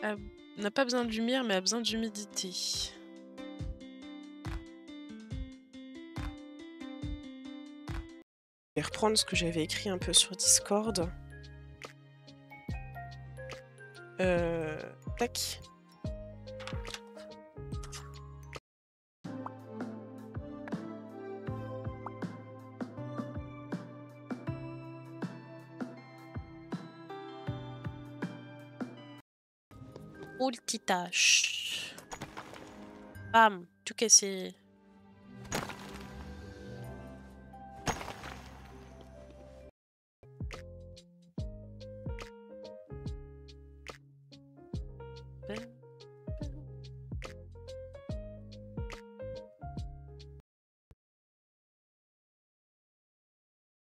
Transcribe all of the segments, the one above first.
n'a pas besoin de lumière, mais a besoin d'humidité. Je vais reprendre ce que j'avais écrit un peu sur Discord. Tac. Multitâche. Bam, tout cassé.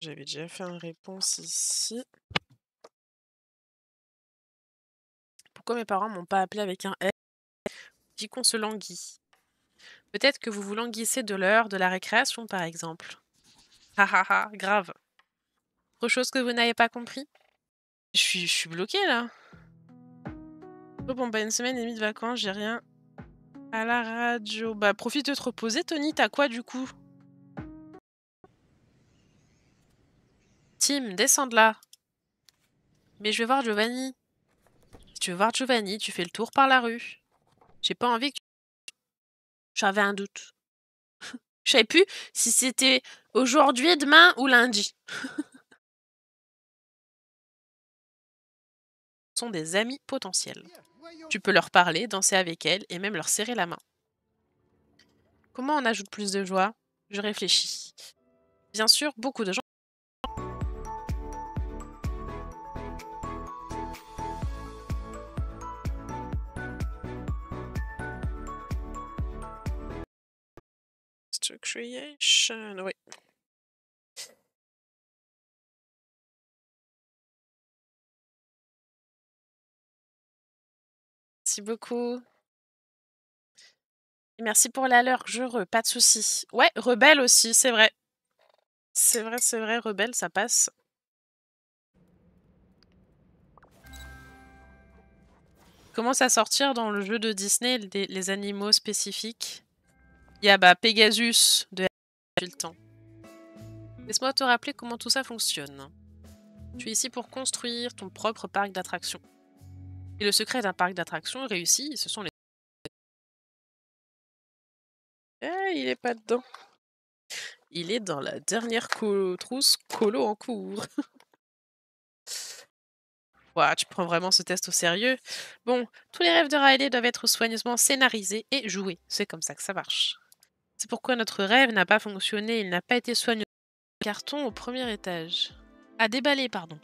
J'avais déjà fait une réponse ici. Pourquoi mes parents m'ont pas appelé avec un F? Dis qu'on se languit. Peut-être que vous vous languissez de l'heure de la récréation, par exemple. Ha ha ha, grave. Autre chose que vous n'avez pas compris? Je suis bloquée là. Oh, bon, bah, une semaine et demie de vacances, j'ai rien à la radio. Bah, profite de te reposer, Tony. T'as quoi du coup? Tim, descends de là. Mais je vais voir Giovanni. Si tu veux voir Giovanni, tu fais le tour par la rue. J'ai pas envie que tu... J'avais un doute. Je savais plus si c'était aujourd'hui, demain ou lundi. Ce sont des amis potentiels. Tu peux leur parler, danser avec elles et même leur serrer la main. Comment on ajoute plus de joie? Je réfléchis. Bien sûr, beaucoup de gens... Creation, oui. Merci beaucoup. Et merci pour la leur, pas de soucis. Ouais, rebelle aussi, c'est vrai. C'est vrai, rebelle, ça passe. Commence à sortir dans le jeu de Disney les animaux spécifiques. Il y a Pegasus de le temps. Laisse-moi te rappeler comment tout ça fonctionne. Tu es ici pour construire ton propre parc d'attractions. Et le secret d'un parc d'attractions réussi, ce sont les... il est pas dedans. Il est dans la dernière trousse colo en cours. Ouah, tu prends vraiment ce test au sérieux? Bon, tous les rêves de Riley doivent être soigneusement scénarisés et joués. C'est comme ça que ça marche. C'est pourquoi notre rêve n'a pas fonctionné. Il n'a pas été soigneusement... Carton au premier étage. À déballer, pardon.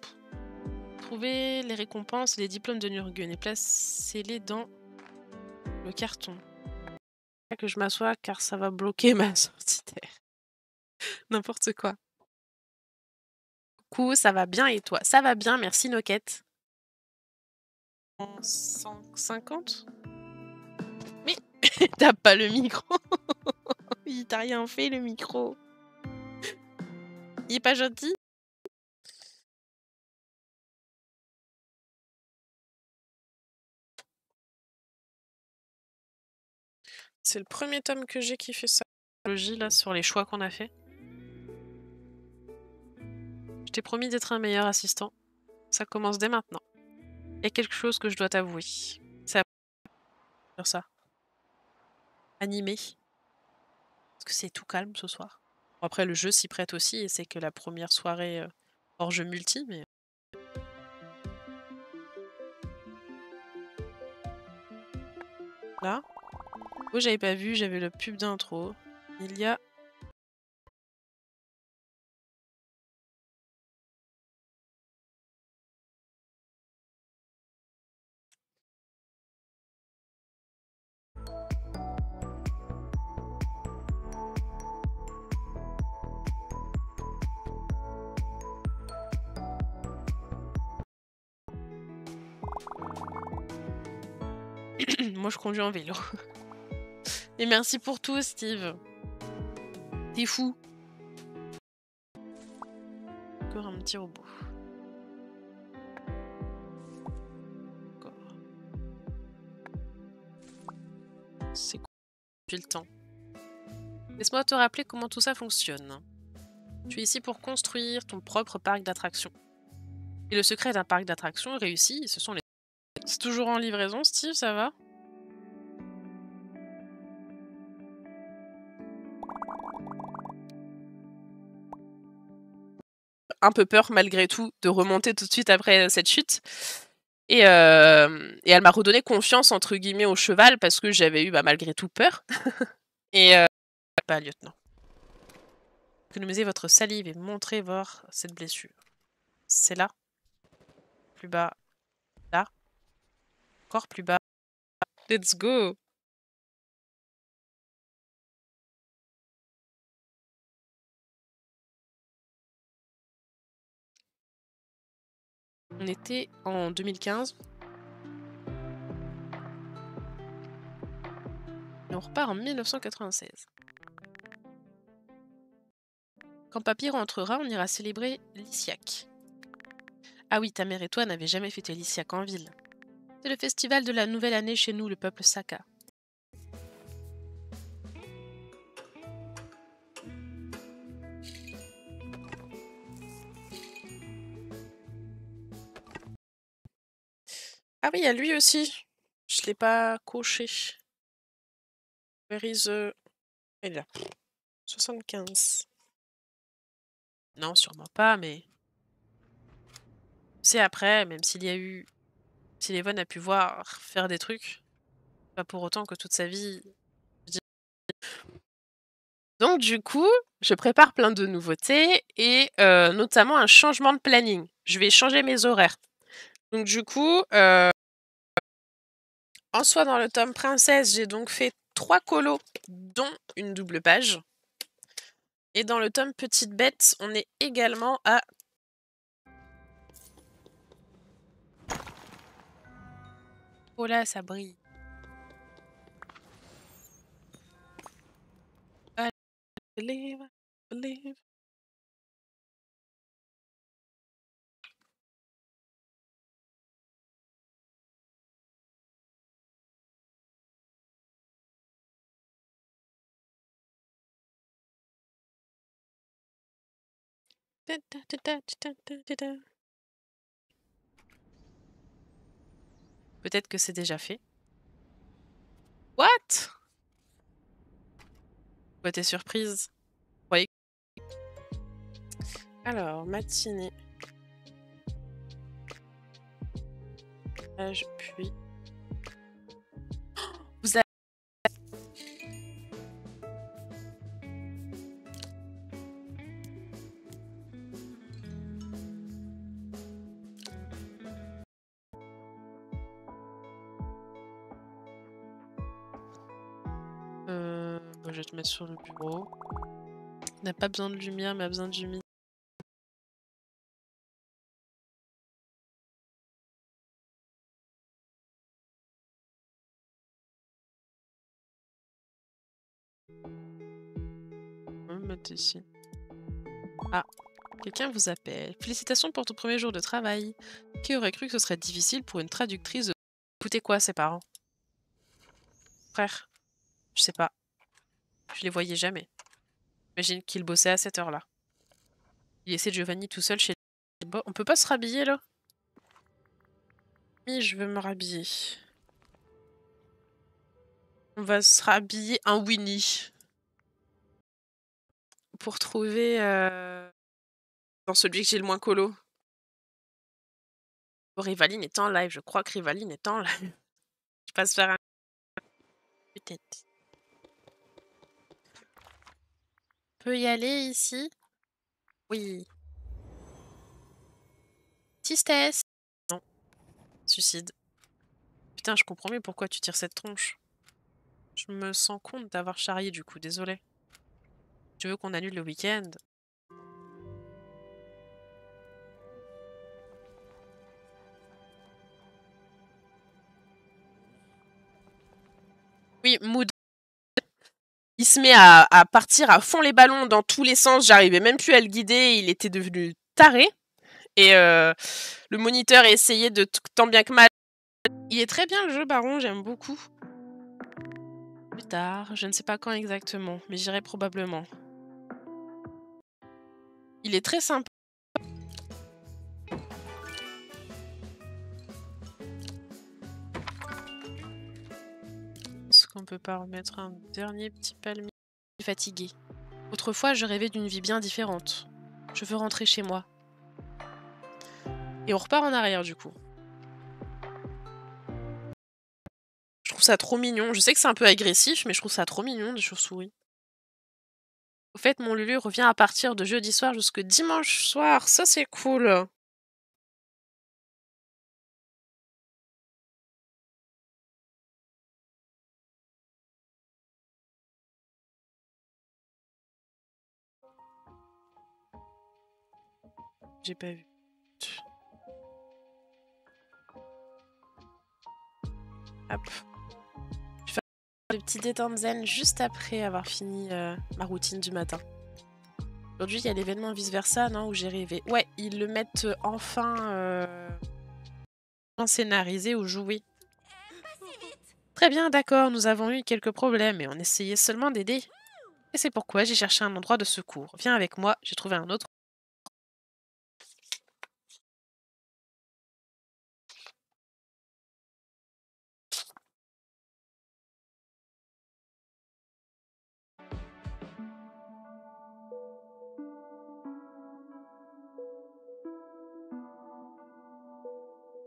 Trouvez les récompenses et les diplômes de Nurgun et placez-les dans le carton. Pas que je m'assois car ça va bloquer ma sortie d'air. N'importe quoi. Coucou, ça va bien et toi? Ça va bien, merci Noquette. 150? Mais t'as pas le micro. Il t'a rien fait le micro. Il est pas gentil? C'est le premier tome que j'ai qui fait ça. Là, sur les choix qu'on a fait. Je t'ai promis d'être un meilleur assistant. Ça commence dès maintenant. Il y a quelque chose que je dois t'avouer. C'est à ça. Animé. Parce que c'est tout calme ce soir. Bon, après, le jeu s'y prête aussi et c'est que la première soirée hors jeu multi, mais... Là. Oh, j'avais pas vu, j'avais le pub d'intro. Il y a... Moi, je conduis en vélo. Et merci pour tout, Steve. T'es fou. Encore un petit robot. Encore. C'est cool depuis le temps. Laisse-moi te rappeler comment tout ça fonctionne. Tu es ici pour construire ton propre parc d'attractions. Et le secret d'un parc d'attractions réussi, ce sont les... C'est toujours en livraison, Steve, ça va? Un peu peur, malgré tout, de remonter tout de suite après cette chute. Et elle m'a redonné confiance, entre guillemets, au cheval, parce que j'avais eu, malgré tout, peur. Et lieutenant. Économisez votre salive et montrez voir cette blessure. C'est là. Plus bas. Là. Encore plus bas. Let's go! On était en 2015. Et on repart en 1996. Quand Papy rentrera, on ira célébrer l'Issiac. Ah oui, ta mère et toi n'avez jamais fêté l'Issiac en ville. C'est le festival de la nouvelle année chez nous, le peuple Saka. Ah oui, il y a lui aussi. Je l'ai pas coché. Where is the... Il est là. 75. Non, sûrement pas, mais... C'est après, même s'il y a eu... Si Levon a pu voir faire des trucs, pas pour autant que toute sa vie... Donc du coup, je prépare plein de nouveautés et notamment un changement de planning. Je vais changer mes horaires. Donc du coup, en soi dans le tome Princesse, j'ai donc fait 3 colos, dont une double page. Et dans le tome Petite Bête, on est également à... Oh là, ça brille. Believe. Peut-être que c'est déjà fait. What? Quoi, t'es surprise? Ouais. Alors, matinée. Puis... Vous avez... je vais te mettre sur le bureau. On n'a pas besoin de lumière, mais on a besoin d'humidité. On va me mettre ici. Ah, quelqu'un vous appelle. Félicitations pour ton premier jour de travail. Qui aurait cru que ce serait difficile pour une traductrice de... Écoutez quoi, ses parents? Frère, je sais pas. Je les voyais jamais. J'imagine qu'il bossait à cette heure-là. Il laissait Giovanni tout seul chez... Bon, on peut pas se rhabiller, là? Oui, je veux me rhabiller. On va se rhabiller un Winnie. Pour trouver... dans celui que j'ai le moins colo. Oh, Rivaline est en live. Je crois que Rivaline est en live. Je passe faire un... Peut-être. Peut y aller ici? Oui. Tristesse. Non. Suicide. Putain, je comprends mieux pourquoi tu tires cette tronche. Je me sens compte d'avoir charrié du coup, désolé. Tu veux qu'on annule le week-end? Oui, Mood. Il se met à partir à fond les ballons dans tous les sens. J'arrivais même plus à le guider. Il était devenu taré. Et le moniteur essayait de tant bien que mal. Il est très bien le jeu, Baron, j'aime beaucoup. Plus tard, je ne sais pas quand exactement, mais j'irai probablement. Il est très sympa. Est-ce qu'on peut pas remettre un dernier petit palmier? Je suis fatiguée. Autrefois, je rêvais d'une vie bien différente. Je veux rentrer chez moi. Et on repart en arrière du coup. Je trouve ça trop mignon. Je sais que c'est un peu agressif, mais je trouve ça trop mignon des chauves-souris. Au fait, mon Lulu revient à partir de jeudi soir jusque dimanche soir. Ça, c'est cool. J'ai pas vu. Hop. Je vais faire le petit détente zen juste après avoir fini ma routine du matin. Aujourd'hui, il y a l'événement vice-versa, non, où j'ai rêvé. Ouais, ils le mettent enfin scénarisé ou joué. Très bien, d'accord, nous avons eu quelques problèmes et on essayait seulement d'aider. Et c'est pourquoi j'ai cherché un endroit de secours. Viens avec moi, j'ai trouvé un autre.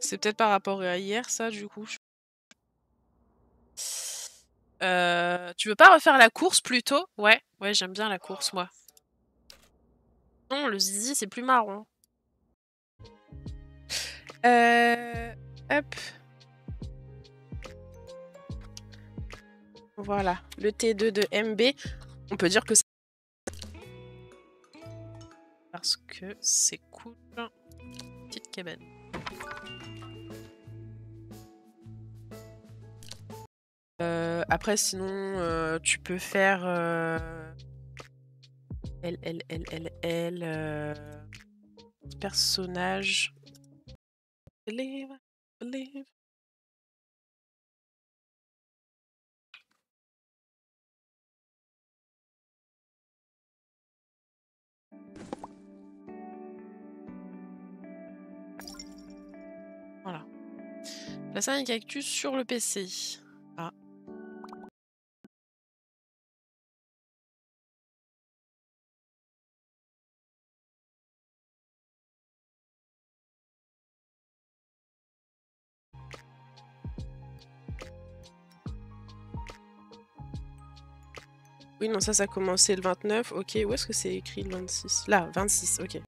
C'est peut-être par rapport à hier, ça, du coup. Tu veux pas refaire la course plutôt? Ouais, ouais, j'aime bien la course, moi. Non, le zizi, c'est plus marrant. Hop. Voilà, le T2 de MB. On peut dire que c'est parce que c'est cool. Petite cabane. Après, sinon, tu peux faire personnage. Believe, believe. Voilà. Placer un cactus sur le PC. Ah. Oui, non, ça a commencé le 29. Ok, où est-ce que c'est écrit le 26? Là, 26, ok.